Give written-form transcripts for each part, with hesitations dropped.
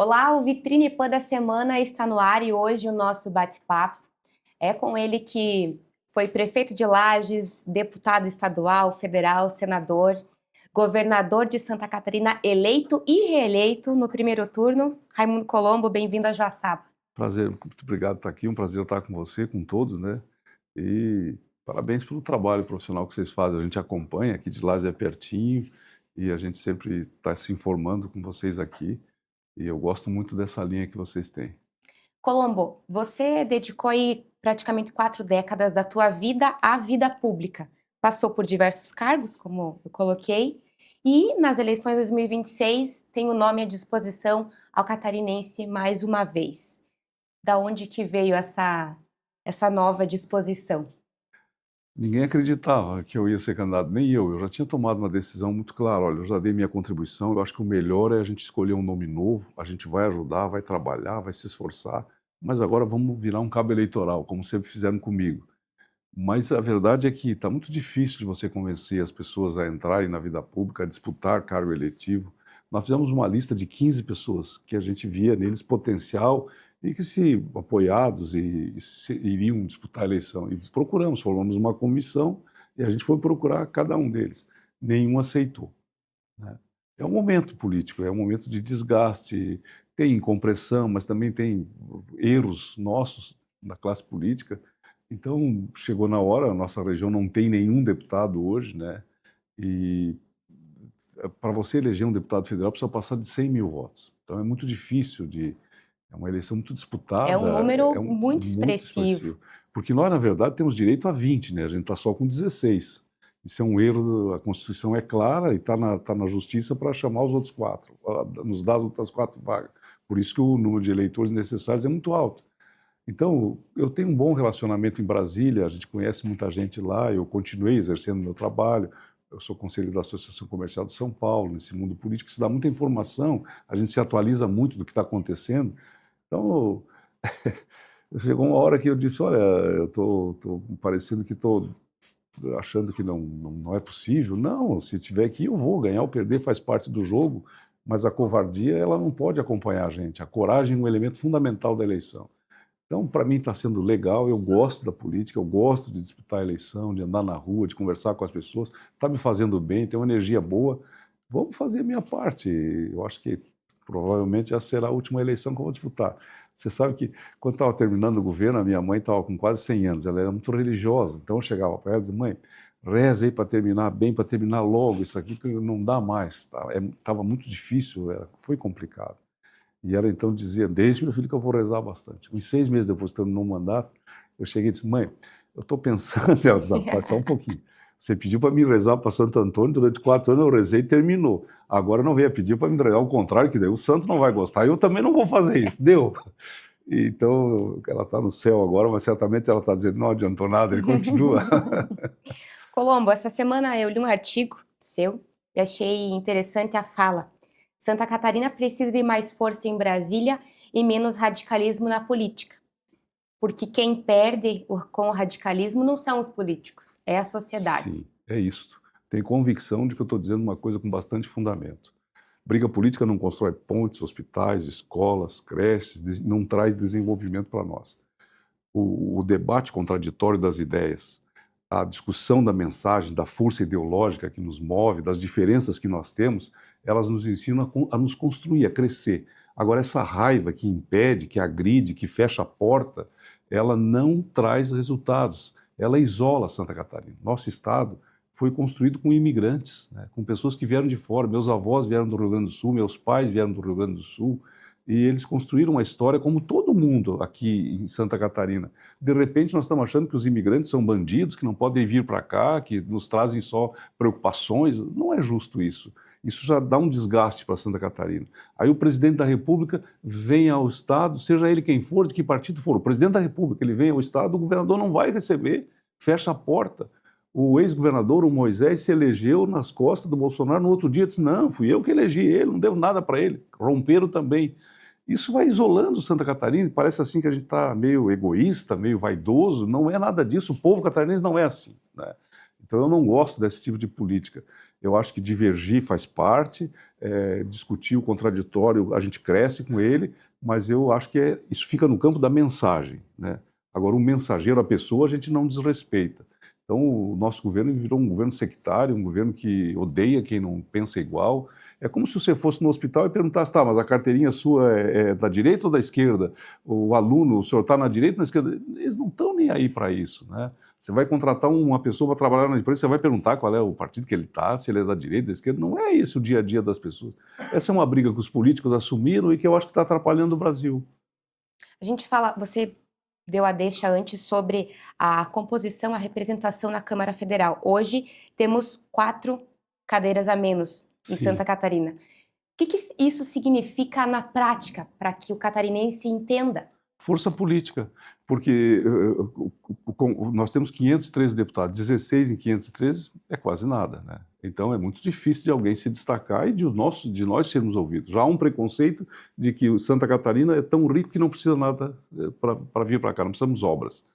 Olá, o Vitrine Pan da semana está no ar e hoje o nosso bate-papo é com ele que foi prefeito de Lages, deputado estadual, federal, senador, governador de Santa Catarina, eleito e reeleito no primeiro turno. Raimundo Colombo, bem-vindo a Joaçaba. Prazer, muito obrigado por estar aqui, um prazer estar com você, com todos, né? E parabéns pelo trabalho profissional que vocês fazem. A gente acompanha, aqui de Lages é pertinho e a gente sempre está se informando com vocês aqui. E eu gosto muito dessa linha que vocês têm. Colombo, você dedicou aí praticamente 4 décadas da tua vida à vida pública. Passou por diversos cargos, como eu coloquei, e nas eleições de 2026 tem o nome à disposição ao catarinense mais uma vez. Da onde que veio essa nova disposição? Ninguém acreditava que eu ia ser candidato, nem eu. Eu já tinha tomado uma decisão muito clara. Olha, eu já dei minha contribuição. Eu acho que o melhor é a gente escolher um nome novo. A gente vai ajudar, vai trabalhar, vai se esforçar. Mas agora vamos virar um cabo eleitoral, como sempre fizeram comigo. Mas a verdade é que está muito difícil de você convencer as pessoas a entrarem na vida pública, a disputar cargo eletivo. Nós fizemos uma lista de 15 pessoas que a gente via neles potencial e que, se apoiados, iriam disputar a eleição. E procuramos, formamos uma comissão e a gente foi procurar cada um deles. Nenhum aceitou, né? É um momento político, é um momento de desgaste, tem incompreensão, mas também tem erros nossos da classe política. Então, chegou na hora, a nossa região não tem nenhum deputado hoje, né? E para você eleger um deputado federal precisa passar de 100 mil votos. Então é muito difícil é uma eleição muito É um disputada, número muito muito expressivo. expressivo. Porque nós, na verdade, temos direito a 20, né? A gente está só com 16. Isso é um erro, a Constituição é clara e está na Justiça para chamar os outros 4, nos dar as outras 4 vagas. Por isso que o número de eleitores necessários é muito alto. Então, eu tenho um bom relacionamento em Brasília, a gente conhece muita gente lá, eu continuei exercendo meu trabalho, eu sou conselheiro da Associação Comercial de São Paulo, nesse mundo político se dá muita informação, a gente se atualiza muito do que está acontecendo. Então, chegou uma hora que eu disse, olha, eu estou parecendo que estou achando que não é possível. Não, se tiver que ir, eu vou, ganhar ou perder faz parte do jogo, mas a covardia ela não pode acompanhar a gente, a coragem é um elemento fundamental da eleição. Então, para mim está sendo legal, eu gosto da política, eu gosto de disputar a eleição, de andar na rua, de conversar com as pessoas, está me fazendo bem, tem uma energia boa, vamos fazer a minha parte. Eu acho que provavelmente essa será a última eleição que eu vou disputar. Você sabe que quando estava terminando o governo, a minha mãe estava com quase 100 anos, ela era muito religiosa, então eu chegava para ela e dizia, mãe, reza aí para terminar bem, para terminar logo isso aqui, que não dá mais, estava muito difícil, foi complicado. E ela então dizia, deixe meu filho que eu vou rezar bastante. Uns 6 meses depois, estando no mandato, eu cheguei e disse, mãe, eu estou pensando, ela disse, rapaz, só um pouquinho. Você pediu para me rezar para Santo Antônio, durante 4 anos eu rezei e terminou. Agora não venha pedir para me rezar, ao contrário, que daí o santo não vai gostar, eu também não vou fazer isso, deu. Então, ela está no céu agora, mas certamente ela está dizendo, não adiantou nada, ele continua. Colombo, essa semana eu li um artigo seu e achei interessante a fala. Santa Catarina precisa de mais força em Brasília e menos radicalismo na política. Porque quem perde com o radicalismo não são os políticos, é a sociedade. Sim, é isso. Tenho convicção de que eu estou dizendo uma coisa com bastante fundamento. Briga política não constrói pontes, hospitais, escolas, creches, não traz desenvolvimento para nós. O debate contraditório das ideias, a discussão da mensagem, da força ideológica que nos move, das diferenças que nós temos, elas nos ensinam a nos construir, a crescer. Agora, essa raiva que impede, que agride, que fecha a porta, ela não traz resultados. Ela isola Santa Catarina. Nosso estado foi construído com imigrantes, né, com pessoas que vieram de fora. Meus avós vieram do Rio Grande do Sul, meus pais vieram do Rio Grande do Sul, e eles construíram uma história como todo mundo aqui em Santa Catarina. De repente, nós estamos achando que os imigrantes são bandidos, que não podem vir para cá, que nos trazem só preocupações. Não é justo isso. Isso já dá um desgaste para Santa Catarina. Aí o presidente da República vem ao Estado, seja ele quem for, de que partido for, o presidente da República, ele vem ao Estado, o governador não vai receber, fecha a porta. O ex-governador, o Moisés, se elegeu nas costas do Bolsonaro, no outro dia disse, não, fui eu que elegi ele, não devo nada para ele. Romperam também. Isso vai isolando Santa Catarina, parece assim que a gente está meio egoísta, meio vaidoso, não é nada disso, o povo catarinense não é assim, né? Então eu não gosto desse tipo de política. Eu acho que divergir faz parte, discutir o contraditório, a gente cresce com ele, mas eu acho que isso fica no campo da mensagem, né? Agora, o mensageiro, a pessoa, a gente não desrespeita. Então, o nosso governo virou um governo sectário, um governo que odeia quem não pensa igual. É como se você fosse no hospital e perguntasse, tá, mas a carteirinha sua é da direita ou da esquerda? O aluno, o senhor está na direita ou na esquerda? Eles não estão nem aí para isso, né? Você vai contratar uma pessoa para trabalhar na empresa, você vai perguntar qual é o partido que ele está, se ele é da direita, da esquerda. Não é isso o dia a dia das pessoas. Essa é uma briga que os políticos assumiram e que eu acho que está atrapalhando o Brasil. A gente fala, você deu a deixa antes sobre a composição, a representação na Câmara Federal. Hoje temos 4 cadeiras a menos em Sim. Santa Catarina. O que isso significa na prática para que o catarinense entenda? Força política, porque nós temos 513 deputados, 16 em 513 é quase nada, né? Então é muito difícil de alguém se destacar e de nós sermos ouvidos. Já há um preconceito de que o Santa Catarina é tão rico que não precisa nada para vir para cá, não precisamos obras.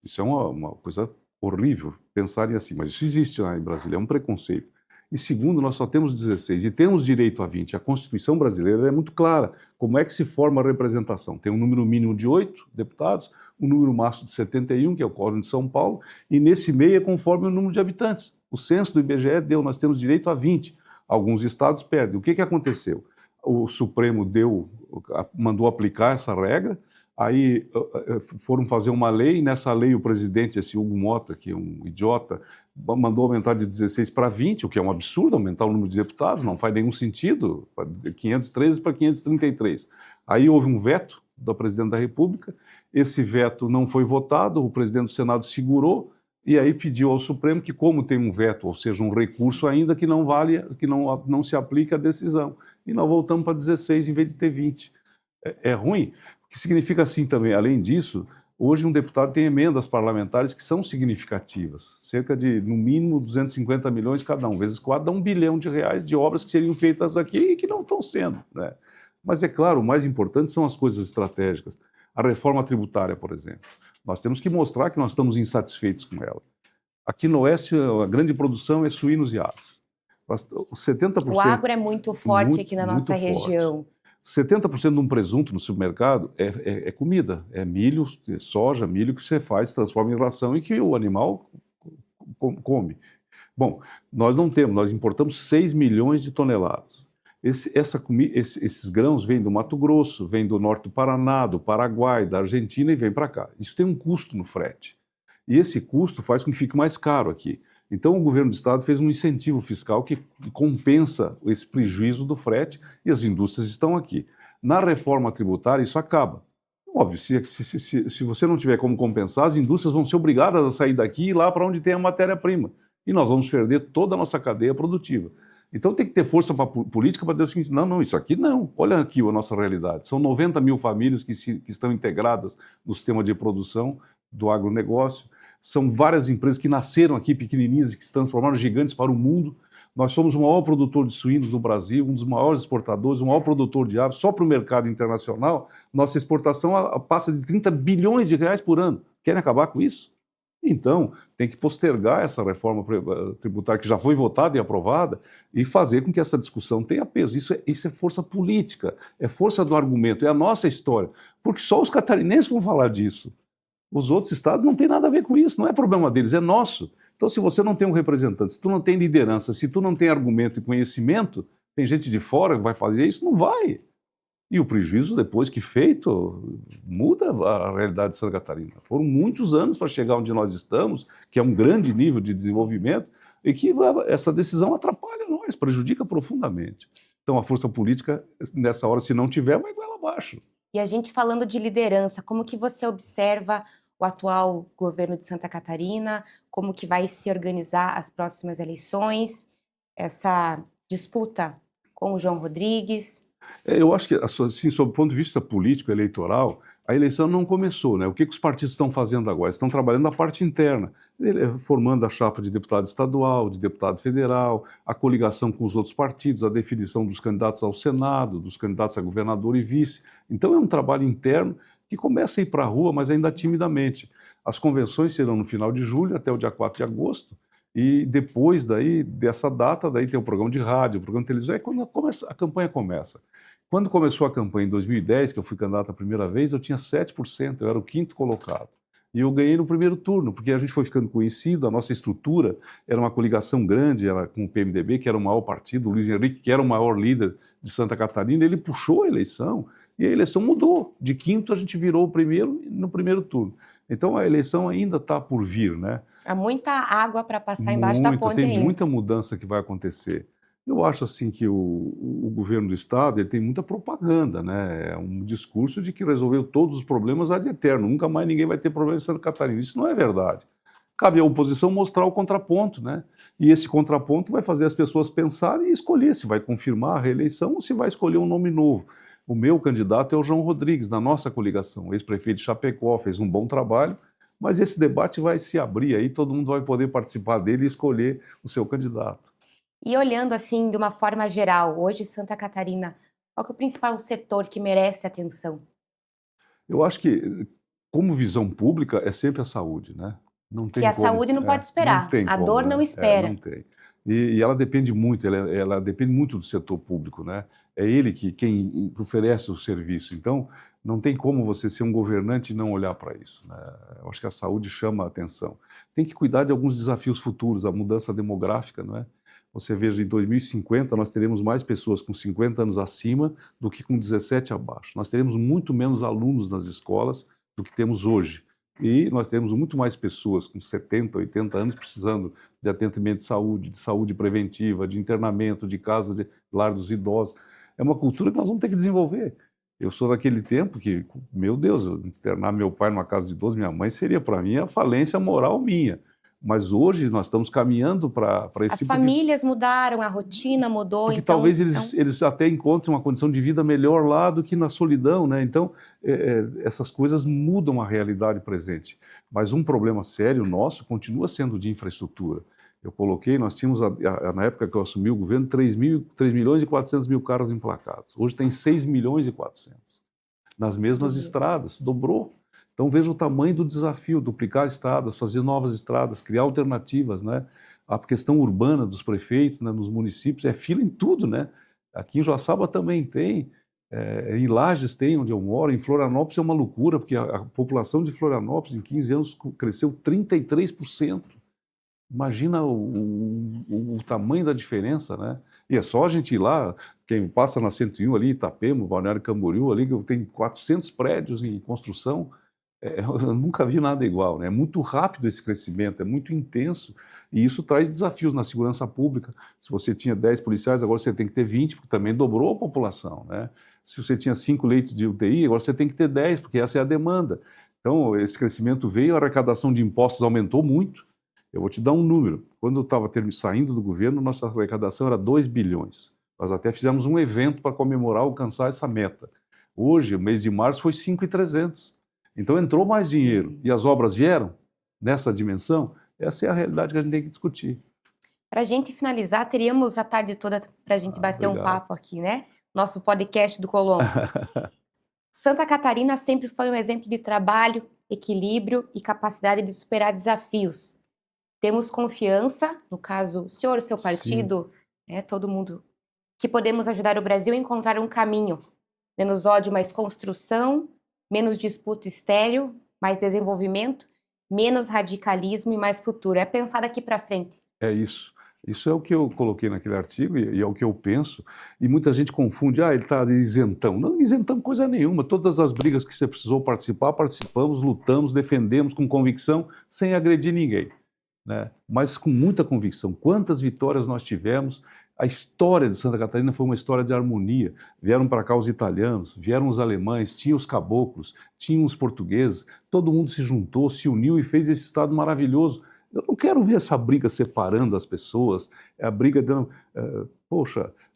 Isso é uma coisa horrível pensarem assim, mas isso existe lá em Brasília, é um preconceito. E segundo, nós só temos 16 e temos direito a 20. A Constituição brasileira é muito clara. Como é que se forma a representação? Tem um número mínimo de 8 deputados, um número máximo de 71, que é o Quórum de São Paulo, e nesse meio é conforme o número de habitantes. O censo do IBGE deu, nós temos direito a 20. Alguns estados perdem. O que aconteceu? O Supremo mandou aplicar essa regra. Aí foram fazer uma lei, e nessa lei o presidente, esse Hugo Mota, que é um idiota, mandou aumentar de 16 para 20, o que é um absurdo, aumentar o número de deputados, não faz nenhum sentido, 513 para 533. Aí houve um veto do presidente da República, esse veto não foi votado, o presidente do Senado segurou, e aí pediu ao Supremo que, como tem um veto, ou seja, um recurso ainda, que não vale, que não se aplica a decisão. E nós voltamos para 16 em vez de ter 20. É ruim, que significa assim também, além disso, hoje um deputado tem emendas parlamentares que são significativas, cerca de, no mínimo, 250 milhões cada um, vezes 4, dá R$1 bilhão de obras que seriam feitas aqui e que não estão sendo, né? Mas é claro, o mais importante são as coisas estratégicas. A reforma tributária, por exemplo. Nós temos que mostrar que nós estamos insatisfeitos com ela. Aqui no Oeste, a grande produção é suínos e aves. 70%, O agro é muito forte aqui na nossa muito forte. região. 70% de um presunto no supermercado é comida, é milho, é soja, milho que você faz, transforma em ração e que o animal come. Bom, nós não temos, nós importamos 6 milhões de toneladas. Esses grãos vêm do Mato Grosso, vêm do norte do Paraná, do Paraguai, da Argentina e vêm para cá. Isso tem um custo no frete. E esse custo faz com que fique mais caro aqui. Então, o governo do estado fez um incentivo fiscal que compensa esse prejuízo do frete e as indústrias estão aqui. Na reforma tributária, isso acaba. Óbvio, se você não tiver como compensar, as indústrias vão ser obrigadas a sair daqui e ir lá para onde tem a matéria-prima. E nós vamos perder toda a nossa cadeia produtiva. Então, tem que ter força política para dizer o seguinte, não, isso aqui não. Olha aqui a nossa realidade. São 90 mil famílias que estão integradas no sistema de produção do agronegócio. São várias empresas que nasceram aqui, pequenininhas, e que se transformaram gigantes para o mundo. Nós somos o maior produtor de suínos do Brasil, um dos maiores exportadores, o maior produtor de aves. Só para o mercado internacional, nossa exportação passa de 30 bilhões de reais por ano. Querem acabar com isso? Então, tem que postergar essa reforma tributária que já foi votada e aprovada e fazer com que essa discussão tenha peso. Isso é força política, é força do argumento, é a nossa história. Porque só os catarinenses vão falar disso. Os outros estados não têm nada a ver com isso, não é problema deles, é nosso. Então, se você não tem um representante, se tu não tem liderança, se tu não tem argumento e conhecimento, tem gente de fora que vai fazer isso, não vai. E o prejuízo, depois que feito, muda a realidade de Santa Catarina. Foram muitos anos para chegar onde nós estamos, que é um grande nível de desenvolvimento, e que essa decisão atrapalha nós, prejudica profundamente. Então, a força política, nessa hora, se não tiver, vai goela abaixo. E a gente falando de liderança, como que você observa o atual governo de Santa Catarina, como que vai se organizar as próximas eleições, essa disputa com o João Rodrigues? Eu acho que, assim, sob o ponto de vista político, eleitoral, a eleição não começou, né? O que os partidos estão fazendo agora? Estão trabalhando a parte interna, formando a chapa de deputado estadual, de deputado federal, a coligação com os outros partidos, a definição dos candidatos ao Senado, dos candidatos a governador e vice. Então é um trabalho interno que começa a ir para a rua, mas ainda timidamente. As convenções serão no final de julho, até o dia 4 de agosto, E depois dessa data, daí tem o programa de rádio, o programa de televisão, é quando a campanha começa. Quando começou a campanha em 2010, que eu fui candidato a primeira vez, eu tinha 7%, eu era o quinto colocado. E eu ganhei no primeiro turno, porque a gente foi ficando conhecido, a nossa estrutura era uma coligação grande, era com o PMDB, que era o maior partido, o Luiz Henrique, que era o maior líder de Santa Catarina, ele puxou a eleição, e a eleição mudou. De quinto a gente virou o primeiro no primeiro turno. Então a eleição ainda está por vir, né? Há muita água para passar embaixo da ponte Tem ainda. muita mudança que vai acontecer. Eu acho assim que o governo do estado ele tem muita propaganda, né? É um discurso de que resolveu todos os problemas ad eterno, nunca mais ninguém vai ter problema em Santa Catarina. Isso não é verdade. Cabe à oposição mostrar o contraponto, né? E esse contraponto vai fazer as pessoas pensarem e escolher se vai confirmar a reeleição ou se vai escolher um nome novo. O meu candidato é o João Rodrigues, da nossa coligação, ex-prefeito de Chapecó, fez um bom trabalho, mas esse debate vai se abrir aí, todo mundo vai poder participar dele e escolher o seu candidato. E olhando assim de uma forma geral, hoje Santa Catarina, qual que é o principal setor que merece atenção? Eu acho que, como visão pública, é sempre a saúde, né? Não Que tem a como. saúde não pode Não esperar, tem a como, dor não né? Não espera. tem. E ela depende muito, ela depende muito do setor público, né? É ele quem oferece o serviço. Então, não tem como você ser um governante e não olhar para isso, né? Eu acho que a saúde chama a atenção. Tem que cuidar de alguns desafios futuros, a mudança demográfica, não é? Você veja, em 2050 nós teremos mais pessoas com 50 anos acima do que com 17 abaixo. Nós teremos muito menos alunos nas escolas do que temos hoje. E nós temos muito mais pessoas com 70, 80 anos precisando de atendimento de saúde preventiva, de internamento, de casa de lar dos idosos. É uma cultura que nós vamos ter que desenvolver. Eu sou daquele tempo que, meu Deus, internar meu pai numa casa de idosos, minha mãe, seria para mim a falência moral minha. Mas hoje nós estamos caminhando para esse As tipo de... famílias mudaram, a rotina mudou, Porque então talvez eles até encontrem uma condição de vida melhor lá do que na solidão, né? Então, essas coisas mudam a realidade presente. Mas um problema sério nosso continua sendo de infraestrutura. Eu coloquei, nós tínhamos, na época que eu assumi o governo, 3 milhões e 400 mil carros emplacados. Hoje tem 6 milhões e 400. Nas mesmas estradas, dobrou. Então veja o tamanho do desafio, duplicar estradas, fazer novas estradas, criar alternativas, né? A questão urbana dos prefeitos, né, nos municípios, é fila em tudo, né? Aqui em Joaçaba também tem, em Lages tem, onde eu moro, em Florianópolis é uma loucura, porque a população de Florianópolis em 15 anos cresceu 33%. Imagina o tamanho da diferença, né? E é só a gente ir lá, quem passa na 101 ali, Itapema, Balneário Camboriú, ali, que tem 400 prédios em construção, eu nunca vi nada igual, né? É muito rápido esse crescimento, é muito intenso, e isso traz desafios na segurança pública. Se você tinha 10 policiais, agora você tem que ter 20, porque também dobrou a população, né? Se você tinha 5 leitos de UTI, agora você tem que ter 10, porque essa é a demanda. Então, esse crescimento veio, a arrecadação de impostos aumentou muito. Eu vou te dar um número. Quando eu estava saindo do governo, nossa arrecadação era 2 bilhões. Nós até fizemos um evento para comemorar, alcançar essa meta. Hoje, o mês de março, foi 5.300. Então entrou mais dinheiro e as obras vieram nessa dimensão. Essa é a realidade que a gente tem que discutir. para a gente finalizar, teríamos a tarde toda para a gente bater um Obrigado. papo aqui, né? Nosso podcast do Colombo. Santa Catarina sempre foi um exemplo de trabalho, equilíbrio e capacidade de superar desafios. Temos confiança, no caso, o senhor, o seu partido, né, todo mundo, que podemos ajudar o Brasil a encontrar um caminho. Menos ódio, mais construção, menos disputa estéril, mais desenvolvimento, menos radicalismo e mais futuro. É pensar daqui para frente. É isso. Isso é o que eu coloquei naquele artigo e é o que eu penso. E muita gente confunde, ele está isentão. Não isentamos coisa nenhuma. Todas as brigas que você precisou participar, participamos, lutamos, defendemos com convicção, sem agredir ninguém, né? Mas com muita convicção. Quantas vitórias nós tivemos? A história de Santa Catarina foi uma história de harmonia. Vieram para cá os italianos, vieram os alemães, tinha os caboclos, tinha os portugueses, todo mundo se juntou, se uniu e fez esse estado maravilhoso. Eu não quero ver essa briga separando as pessoas, a briga dentro,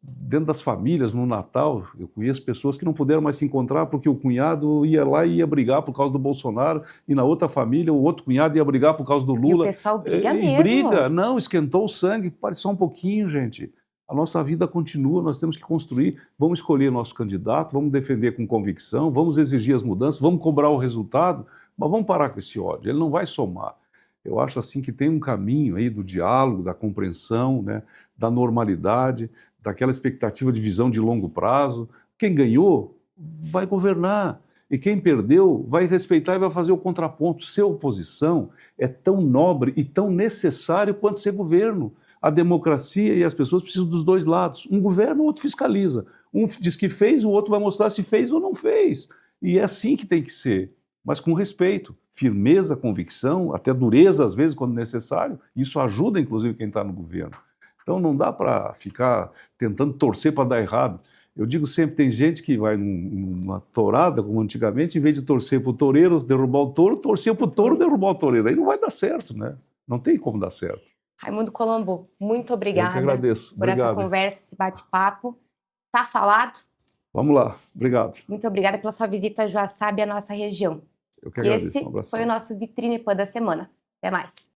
dentro das famílias, no Natal. Eu conheço pessoas que não puderam mais se encontrar porque o cunhado ia lá e ia brigar por causa do Bolsonaro, e na outra família o outro cunhado ia brigar por causa do Lula. E o pessoal briga mesmo. Briga, não, esquentou o sangue, pare só um pouquinho, gente. A nossa vida continua, nós temos que construir, vamos escolher nosso candidato, vamos defender com convicção, vamos exigir as mudanças, vamos cobrar o resultado, mas vamos parar com esse ódio, ele não vai somar. Eu acho assim que tem um caminho aí do diálogo, da compreensão, né, da normalidade, daquela expectativa de visão de longo prazo. Quem ganhou vai governar e quem perdeu vai respeitar e vai fazer o contraponto. Ser oposição é tão nobre e tão necessário quanto ser governo. A democracia e as pessoas precisam dos dois lados. Um governa, o outro fiscaliza. Um diz que fez, o outro vai mostrar se fez ou não fez. E é assim que tem que ser, mas com respeito, firmeza, convicção, até dureza às vezes quando necessário. Isso ajuda inclusive quem está no governo. Então não dá para ficar tentando torcer para dar errado. Eu digo sempre, tem gente que vai numa tourada, como antigamente, em vez de torcer para o toureiro derrubar o touro, torcia para o touro derrubar o toureiro. Aí não vai dar certo, né? Não tem como dar certo. Raimundo Colombo, muito Eu que obrigada agradeço. por essa Obrigado. conversa, esse bate-papo. Tá falado? Vamos lá. Obrigado. Muito obrigada pela sua visita a Joaçaba e a nossa região. Eu que E agradeço. esse Um abraço. foi o nosso Vitrine Pan da semana. Até mais.